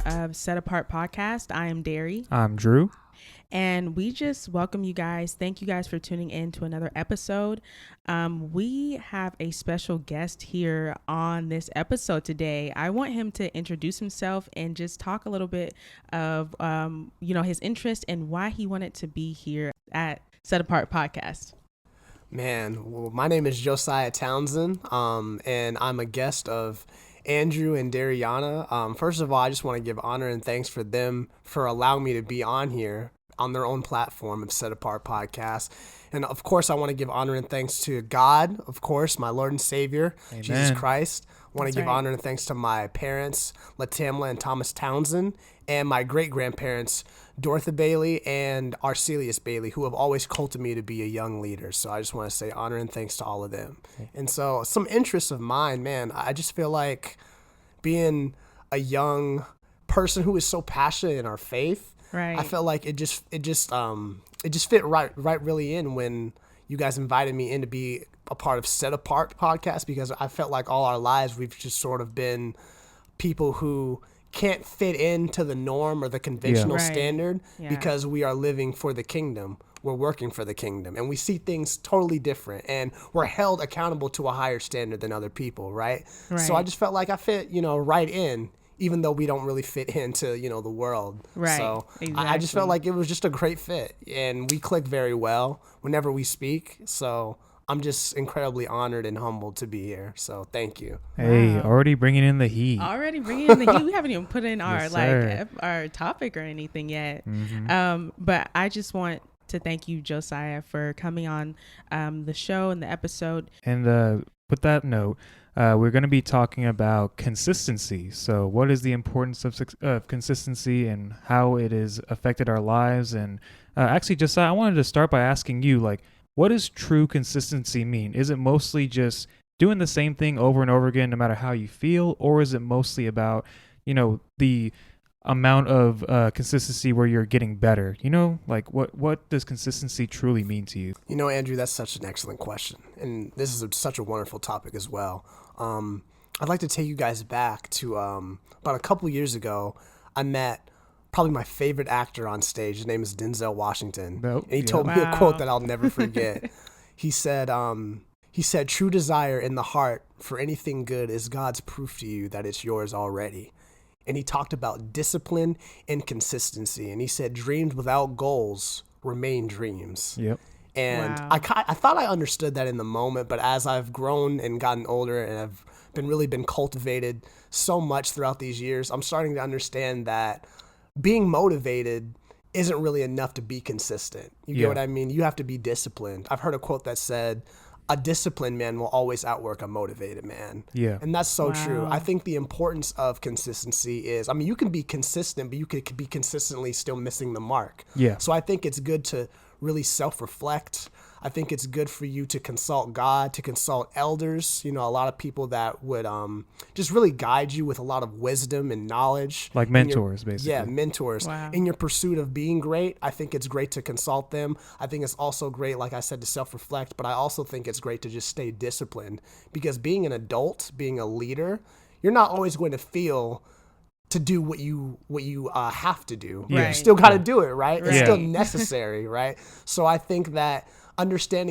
of Set Apart Podcast. I am Derry. I'm Drew. And we just welcome you guys. Thank you guys for tuning in to another episode. We have a special guest here on this episode today. I want him to introduce himself and just talk a little bit of, his interest and why he wanted to be here at Set Apart Podcast. Man, well, my name is Josiah Townsend, and I'm a guest of Andrew and Dariana. First of all, I just want to give honor and thanks for them for allowing me to be on here on their own platform of Set Apart Podcast. And of course, I want to give honor and thanks to God, of course, my Lord and Savior, Amen. Jesus Christ. I want to give honor and thanks to my parents, Latamla and Thomas Townsend, and my great-grandparents, Dorothy Bailey and Arcelius Bailey, who have always cultivated me to be a young leader. So I just want to say honor and thanks to all of them. And so some interests of mine, man, I just feel like being a young person who is so passionate in our faith, right. I felt like it just fit right really in when you guys invited me in to be a part of Set Apart Podcast, because I felt like all our lives we've just sort of been people who can't fit into the norm or the conventional standard because we are living for the kingdom. We're working for the kingdom, and we see things totally different, and we're held accountable to a higher standard than other people, right? So I just felt like I fit, right in, even though we don't really fit into, the world. Right. So exactly. I just felt like it was just a great fit, and we click very well whenever we speak. So I'm just incredibly honored and humbled to be here. So thank you. Hey, already bringing in the heat. We haven't even put in our Yes, our topic or anything yet. Mm-hmm. But I just want to thank you, Josiah, for coming on the show and the episode. And with that note, we're going to be talking about consistency. So what is the importance of consistency and how it has affected our lives? And actually, Josiah, I wanted to start by asking you, what does true consistency mean? Is it mostly just doing the same thing over and over again, no matter how you feel? Or is it mostly about, the amount of consistency where you're getting better? What does consistency truly mean to you? Andrew, that's such an excellent question. And this is such a wonderful topic as well. I'd like to take you guys back to about a couple years ago. I met probably my favorite actor on stage. His name is Denzel Washington. And he told me a quote that I'll never forget. He said, true desire in the heart for anything good is God's proof to you that it's yours already. And he talked about discipline and consistency. And he said, dreams without goals remain dreams. Yep. And I thought I understood that in the moment, but as I've grown and gotten older and I've been cultivated so much throughout these years, I'm starting to understand that being motivated isn't really enough to be consistent. You get what I mean? You have to be disciplined. I've heard a quote that said, a disciplined man will always outwork a motivated man. Yeah. And that's so true. I think the importance of consistency is, you can be consistent, but you could be consistently still missing the mark. Yeah. So I think it's good to really self-reflect. I think it's good for you to consult God, to consult elders, a lot of people that would just really guide you with a lot of wisdom and knowledge. Like mentors, basically. Yeah, mentors. Wow. In your pursuit of being great, I think it's great to consult them. I think it's also great, like I said, to self-reflect, but I also think it's great to just stay disciplined, because being an adult, being a leader, you're not always going to feel to do what you have to do. Right. You still got to do it, right? It's Yeah. still necessary, right? So I think that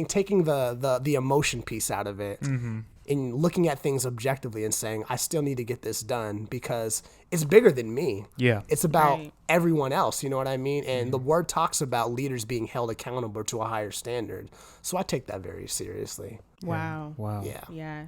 taking the emotion piece out of it, Mm-hmm. and looking at things objectively and saying, I still need to get this done because it's bigger than me. Yeah. It's about everyone else, you know what I mean? And the word talks about leaders being held accountable to a higher standard. So I take that very seriously. Wow. Yeah.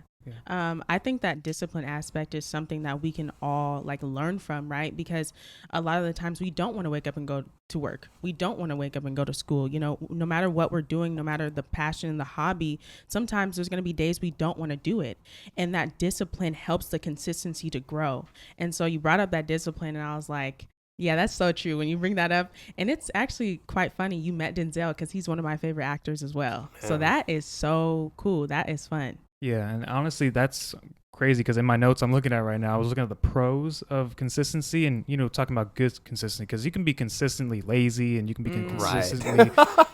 I think that discipline aspect is something that we can all learn from, right? Because a lot of the times we don't want to wake up and go to work. We don't want to wake up and go to school. No matter what we're doing, no matter the passion and the hobby, sometimes there's going to be days we don't want to do it. And that discipline helps the consistency to grow. And so you brought up that discipline, and I was like, yeah, that's so true when you bring that up. And it's actually quite funny. You met Denzel because he's one of my favorite actors as well. Yeah. So that is so cool. That is fun. Yeah, and honestly, that's crazy because in my notes I'm looking at right now, I was looking at the pros of consistency and, talking about good consistency, because you can be consistently lazy and you can be consistently,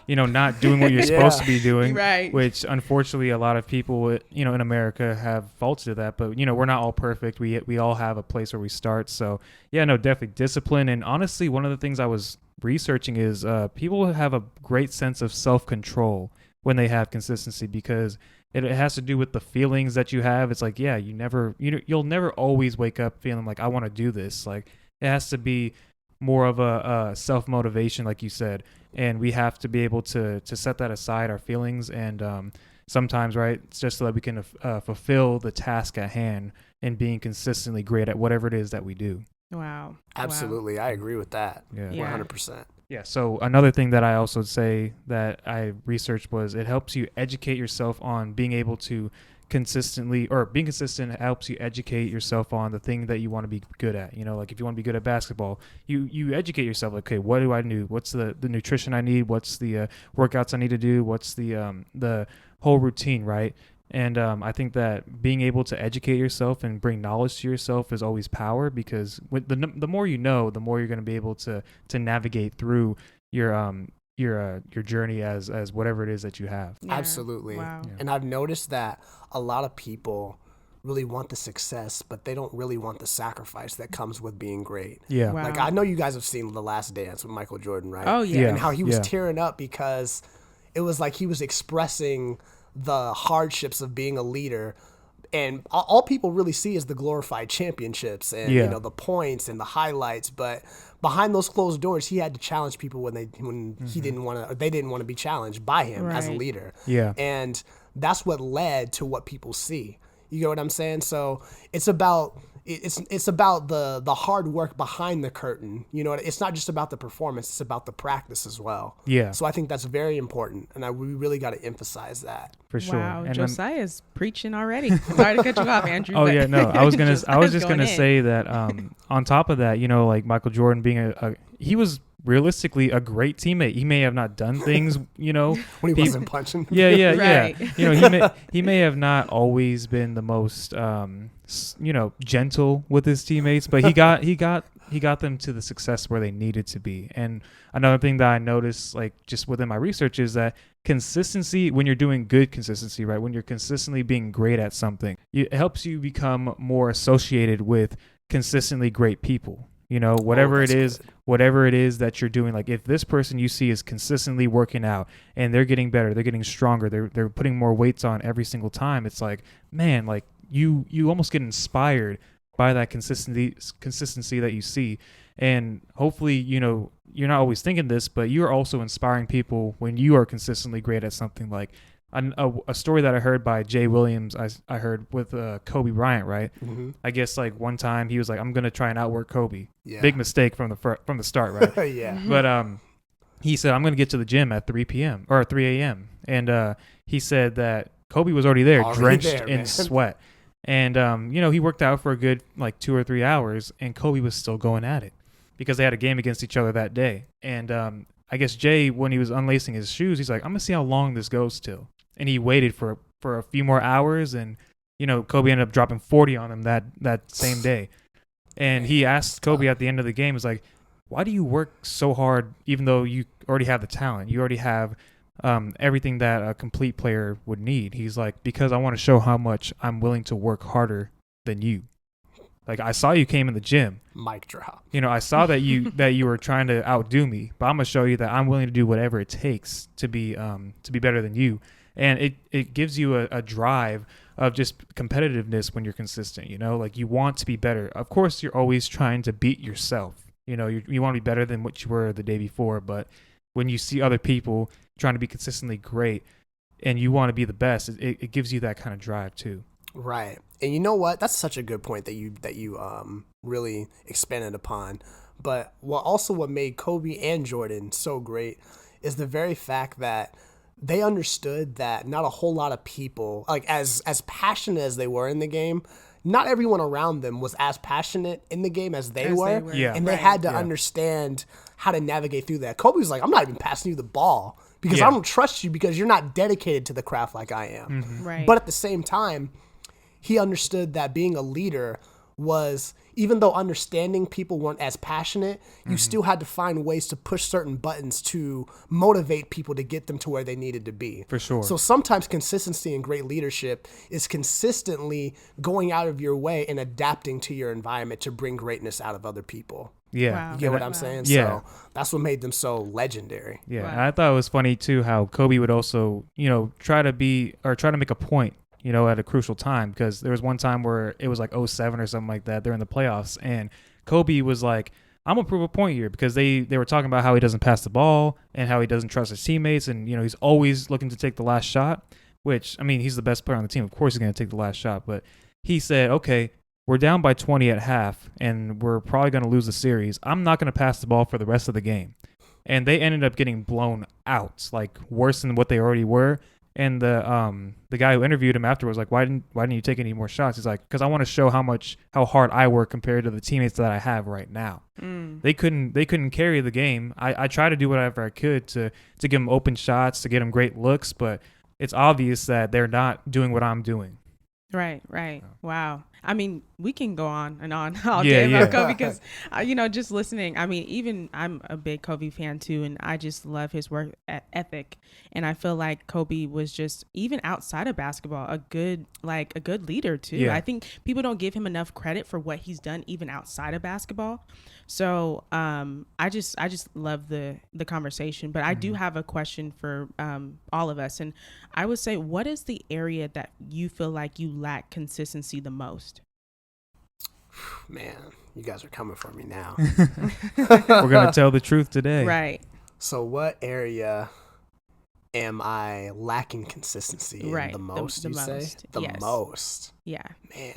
not doing what you're supposed to be doing, right. Which unfortunately a lot of people, in America have faults to that. But, we're not all perfect. We all have a place where we start. So, yeah, no, definitely discipline. And honestly, one of the things I was researching is people have a great sense of self-control when they have consistency, because it has to do with the feelings that you have. It's like, yeah, you'll never always wake up feeling like I want to do this. Like, it has to be more of a self-motivation, like you said, and we have to be able to set that aside, our feelings, and sometimes, right, it's just so that we can fulfill the task at hand and being consistently great at whatever it is that we do. Wow. Absolutely. I agree with that. Yeah. 100%. Yeah. So another thing that I also say that I researched was it helps you educate yourself on being able to being consistent helps you educate yourself on the thing that you want to be good at. Like if you want to be good at basketball, you educate yourself. Like, okay, what do I do? What's the nutrition I need? What's the workouts I need to do? What's the whole routine, right? And I think that being able to educate yourself and bring knowledge to yourself is always power, because with the more you know, the more you're going to be able to navigate through your journey as whatever it is that you have. Yeah. Absolutely. Wow. Yeah. And I've noticed that a lot of people really want the success, but they don't really want the sacrifice that comes with being great. Yeah. Wow. Like, I know you guys have seen The Last Dance with Michael Jordan, right? Oh, yeah. And how he was tearing up because it was like he was expressing the hardships of being a leader, and all people really see is the glorified championships and the points and the highlights, but behind those closed doors he had to challenge people when he didn't want to, or they didn't want to be challenged by him as a leader. And that's what led to what people see. You get what I'm saying? So it's about the hard work behind the curtain. It's not just about the performance, it's about the practice as well. Yeah. So I think that's very important, and we really got to emphasize that. For sure. Wow, and Josiah's preaching already. Sorry to cut you off, Andrew. Oh yeah, no. I was just gonna say that on top of that, like Michael Jordan being he was realistically a great teammate. He may have not done things, when he wasn't punching. Yeah. Right. He may have not always been the most gentle with his teammates, but he got them to the success where they needed to be. And another thing that I noticed, like just within my research, is that consistency, when you're doing good consistency, right, when you're consistently being great at something, it helps you become more associated with consistently great people. Whatever it is that you're doing, like if this person you see is consistently working out and they're getting better, they're getting stronger, they're putting more weights on every single time, it's like, man, like you almost get inspired by that consistency that you see. And hopefully, you're not always thinking this, but you're also inspiring people when you are consistently great at something. Like a story that I heard by Jay Williams, I heard with Kobe Bryant, right? Mm-hmm. I guess like one time he was like, I'm going to try and outwork Kobe. Yeah. Big mistake from the start, right? Yeah. But he said, I'm going to get to the gym at 3 p.m. or 3 a.m. And he said that Kobe was already there, drenched in sweat. And, he worked out for a good like 2 or 3 hours, and Kobe was still going at it because they had a game against each other that day. And I guess Jay, when he was unlacing his shoes, he's like, I'm going to see how long this goes till. And he waited for a few more hours, and, Kobe ended up dropping 40 on him that same day. And he asked Kobe at the end of the game, was like, why do you work so hard even though you already have the talent? You already have everything that a complete player would need. He's like, because I want to show how much I'm willing to work harder than you. Like, I saw you came in the gym. Mic drop. I saw that you were trying to outdo me, but I'm gonna show you that I'm willing to do whatever it takes to be better than you. And it gives you a drive of just competitiveness when you're consistent. Like you want to be better. Of course, you're always trying to beat yourself. You want to be better than what you were the day before. But when you see other people trying to be consistently great and you want to be the best, it gives you that kind of drive too. Right. And you know what? That's such a good point that you really expanded upon. But what made Kobe and Jordan so great is the very fact that they understood that not a whole lot of people, like as passionate as they were in the game, not everyone around them was as passionate in the game as they were. Yeah. And they had to understand how to navigate through that. Kobe was like, I'm not even passing you the ball because I don't trust you because you're not dedicated to the craft like I am. Mm-hmm. Right. But at the same time, he understood that being a leader was, even though understanding people weren't as passionate, you still had to find ways to push certain buttons to motivate people to get them to where they needed to be. For sure. So sometimes consistency in great leadership is consistently going out of your way and adapting to your environment to bring greatness out of other people. Yeah. Wow. You get what I'm saying? Yeah. So that's what made them so legendary. Yeah. Wow. And I thought it was funny too how Kobe would also, try to make a point, at a crucial time, because there was one time where it was like '07 or something like that. They're in the playoffs, and Kobe was like, I'm gonna prove a point here, because they were talking about how he doesn't pass the ball and how he doesn't trust his teammates, and he's always looking to take the last shot, which, I mean, he's the best player on the team. Of course he's gonna take the last shot. But he said, okay, we're down by 20 at half and we're probably gonna lose the series. I'm not gonna pass the ball for the rest of the game. And they ended up getting blown out, like worse than what they already were. And the guy who interviewed him after was like, why didn't you take any more shots? He's like, because I want to show how hard I work compared to the teammates that I have right now. They couldn't carry the game. I tried to do whatever I could to give them open shots, to get them great looks, but it's obvious that they're not doing what I'm doing. Right. Wow. I mean, we can go on and on all day about Kobe, because, just listening. I mean, even I'm a big Kobe fan too, and I just love his work ethic. And I feel like Kobe was just, even outside of basketball, a good leader too. Yeah. I think people don't give him enough credit for what he's done even outside of basketball. So I just love the conversation. But I do have a question for all of us, and I would say, what is the area that you feel like you lack consistency the most? Man, you guys are coming for me now. We're gonna tell the truth today. Right. So what area am I lacking consistency in the most, you say? The yes. most. Yeah. Man.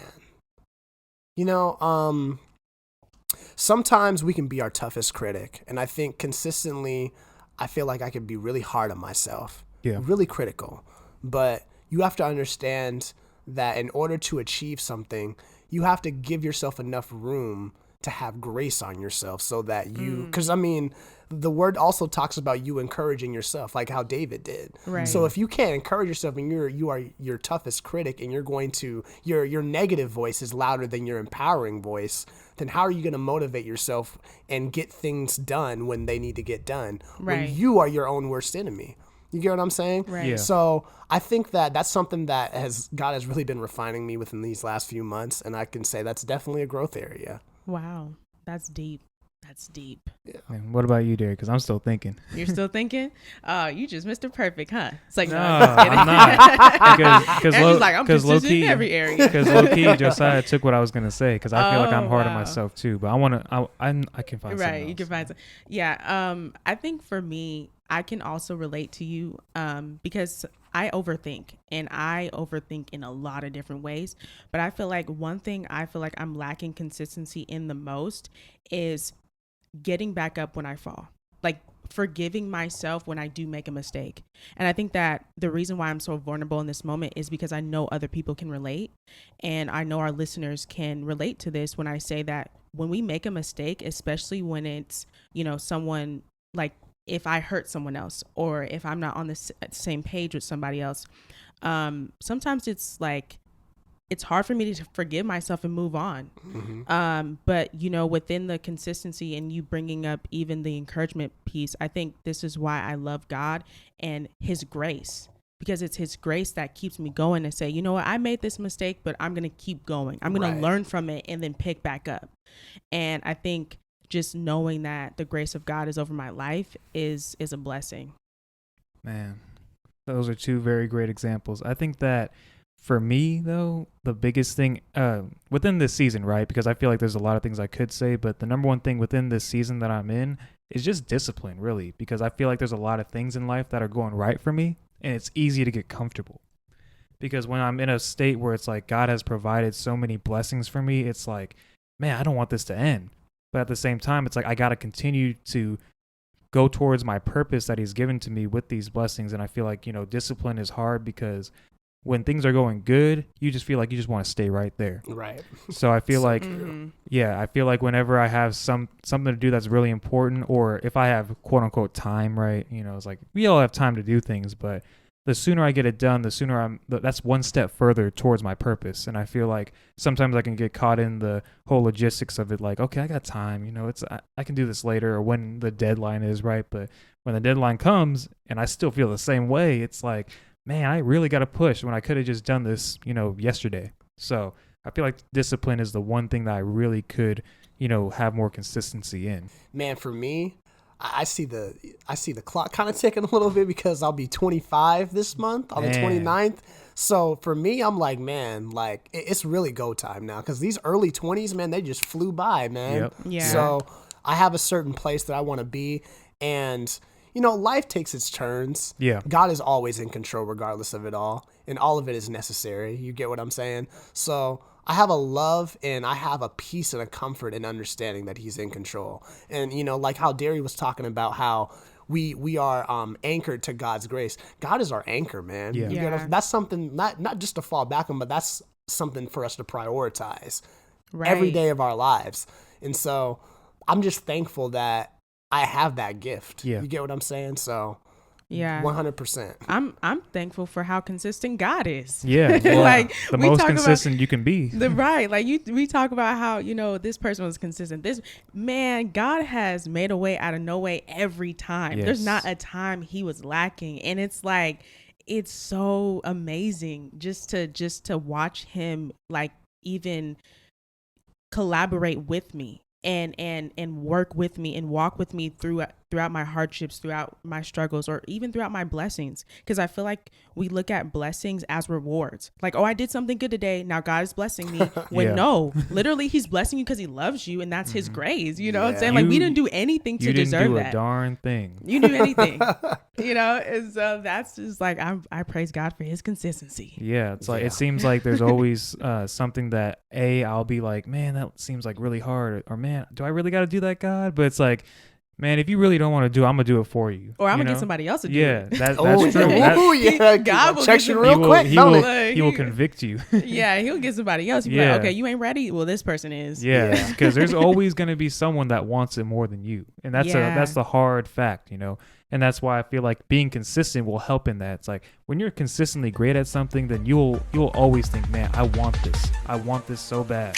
Sometimes we can be our toughest critic. And I think consistently, I feel like I can be really hard on myself. Yeah. Really critical. But you have to understand that in order to achieve something, you have to give yourself enough room to have grace on yourself, so that because I mean, the word also talks about you encouraging yourself, like how David did. Right. So if you can't encourage yourself and you are your toughest critic, and you're going to your negative voice is louder than your empowering voice, then how are you going to motivate yourself and get things done when they need to get done? Right. When you are your own worst enemy. You get what I'm saying? Right. Yeah. So I think that's something that God has really been refining me within these last few months, and I can say that's definitely a growth area. Wow. That's deep. Yeah. And what about you, Derek? Because I'm still thinking. You're still thinking? You just Mr. Perfect, huh? It's like, No, I'm just kidding. I'm not. Andrew's like, I'm consistent in every area. Because low-key, Josiah took what I was gonna say, because I feel like I'm hard on wow. myself too. But I can find something Right, else. you can find some. Yeah. I think for me, I can also relate to you because I overthink in a lot of different ways. But I feel like one thing I feel like I'm lacking consistency in the most is getting back up when I fall, like forgiving myself when I do make a mistake. And I think that the reason why I'm so vulnerable in this moment is because I know other people can relate, and I know our listeners can relate to this when I say that when we make a mistake, especially when it's, someone, like if I hurt someone else or if I'm not on the same page with somebody else, sometimes it's like, it's hard for me to forgive myself and move on. But, within the consistency and you bringing up even the encouragement piece, I think this is why I love God and his grace, because it's his grace that keeps me going and say, you know what, I made this mistake, but I'm going to keep going. I'm going to learn from it and then pick back up. And I think just knowing that the grace of God is over my life is a blessing. Man, those are two very great examples. I think that for me, though, the biggest thing within this season, right? Because I feel like there's a lot of things I could say, but the number one thing within this season that I'm in is just discipline, really, because I feel like there's a lot of things in life that are going right for me, and it's easy to get comfortable. Because when I'm in a state where it's like God has provided so many blessings for me, it's like, man, I don't want this to end. But at the same time, it's like I got to continue to go towards my purpose that he's given to me with these blessings. And I feel like, discipline is hard because when things are going good, you just feel like you just want to stay right there. Right. So I feel like, Mm-hmm. I feel like whenever I have something to do that's really important, or if I have quote unquote time, right? It's like we all have time to do things, but the sooner I get it done, the sooner that's one step further towards my purpose. And I feel like sometimes I can get caught in the whole logistics of it, like, okay, I got time, I can do this later, or when the deadline is, right? But when the deadline comes and I still feel the same way, it's like, man, I really got to push when I could have just done this, yesterday. So I feel like discipline is the one thing that I really could, have more consistency in. Man, for me, I see the clock kind of ticking a little bit because I'll be 25 this month on the 29th. So for me, I'm like, man, like it's really go time now because these early 20s, man, they just flew by, man. Yep. Yeah. So I have a certain place that I want to be, and life takes its turns. Yeah. God is always in control regardless of it all, and all of it is necessary. You get what I'm saying? So I have a love and I have a peace and a comfort in understanding that he's in control. And, like how Derry was talking about how we are anchored to God's grace. God is our anchor, man. Yeah. You know, that's something not just to fall back on, but that's something for us to prioritize every day of our lives. And so I'm just thankful that I have that gift. Yeah. You get what I'm saying? So yeah, 100%. I'm thankful for how consistent God is. Yeah. Like the we most talk consistent you can be. Right. Like we talk about how, this person was consistent. This man, God has made a way out of no way every time. Yes. There's not a time he was lacking. And it's like, it's so amazing just to watch him like even collaborate with me and work with me and walk with me throughout my hardships, throughout my struggles, or even throughout my blessings. Because I feel like we look at blessings as rewards. Like, oh, I did something good today, now God is blessing me. When no, literally he's blessing you because he loves you, and that's his grace. You know what I'm saying? Like, we didn't do anything to deserve that. You didn't do a darn thing. You didn't do anything. And so that's just like, I praise God for his consistency. Yeah, it's like it seems like there's always something that I'll be like, man, that seems like really hard, or man, do I really got to do that, God? But it's like, man, if you really don't want to do, I'm gonna do it for you. Or I'm gonna get somebody else to do it. Yeah, that's true. God will check you real quick. He will convict you. Yeah, he'll get somebody else. He'll be like, okay, you ain't ready. Well, this person is. Yeah, because there's always gonna be someone that wants it more than you, and that's the hard fact, And that's why I feel like being consistent will help in that. It's like when you're consistently great at something, then you'll always think, man, I want this so bad.